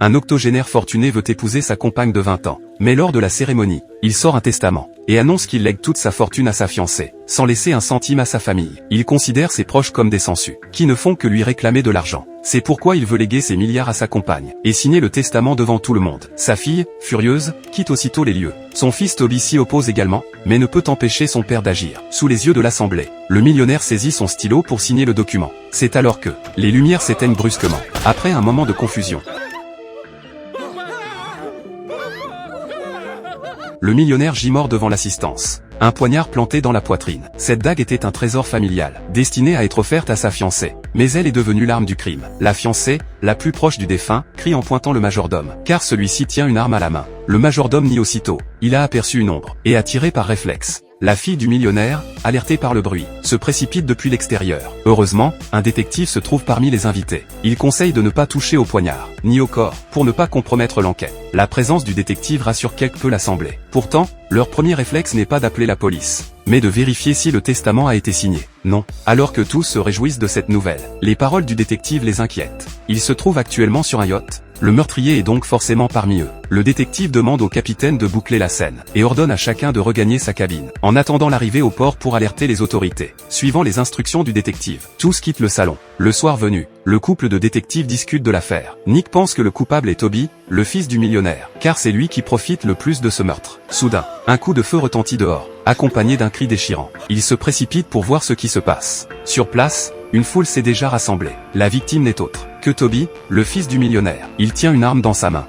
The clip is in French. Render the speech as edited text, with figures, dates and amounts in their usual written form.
Un octogénaire fortuné veut épouser sa compagne de 20 ans. Mais lors de la cérémonie, il sort un testament et annonce qu'il lègue toute sa fortune à sa fiancée, sans laisser un centime à sa famille. Il considère ses proches comme des sangsues, qui ne font que lui réclamer de l'argent. C'est pourquoi il veut léguer ses milliards à sa compagne, et signer le testament devant tout le monde. Sa fille, furieuse, quitte aussitôt les lieux. Son fils Toby s'y oppose également, mais ne peut empêcher son père d'agir. Sous les yeux de l'assemblée, le millionnaire saisit son stylo pour signer le document. C'est alors que les lumières s'éteignent brusquement. Après un moment de confusion, le millionnaire gît mort devant l'assistance, un poignard planté dans la poitrine. Cette dague était un trésor familial, destiné à être offerte à sa fiancée. Mais elle est devenue l'arme du crime. La fiancée, la plus proche du défunt, crie en pointant le majordome, car celui-ci tient une arme à la main. Le majordome nie aussitôt. Il a aperçu une ombre, et a tiré par réflexe. La fille du millionnaire, alertée par le bruit, se précipite depuis l'extérieur. Heureusement, un détective se trouve parmi les invités. Il conseille de ne pas toucher au poignard, ni au corps, pour ne pas compromettre l'enquête. La présence du détective rassure quelque peu l'assemblée. Pourtant, leur premier réflexe n'est pas d'appeler la police, mais de vérifier si le testament a été signé. Non. Alors que tous se réjouissent de cette nouvelle, les paroles du détective les inquiètent. Il se trouve actuellement sur un yacht. Le meurtrier est donc forcément parmi eux. Le détective demande au capitaine de boucler la scène, et ordonne à chacun de regagner sa cabine, en attendant l'arrivée au port pour alerter les autorités. Suivant les instructions du détective, tous quittent le salon. Le soir venu, le couple de détectives discute de l'affaire. Nick pense que le coupable est Toby, le fils du millionnaire, car c'est lui qui profite le plus de ce meurtre. Soudain, un coup de feu retentit dehors, accompagné d'un cri déchirant. Il se précipite pour voir ce qui se passe. Sur place, une foule s'est déjà rassemblée. La victime n'est autre que Toby, le fils du millionnaire. Il tient une arme dans sa main.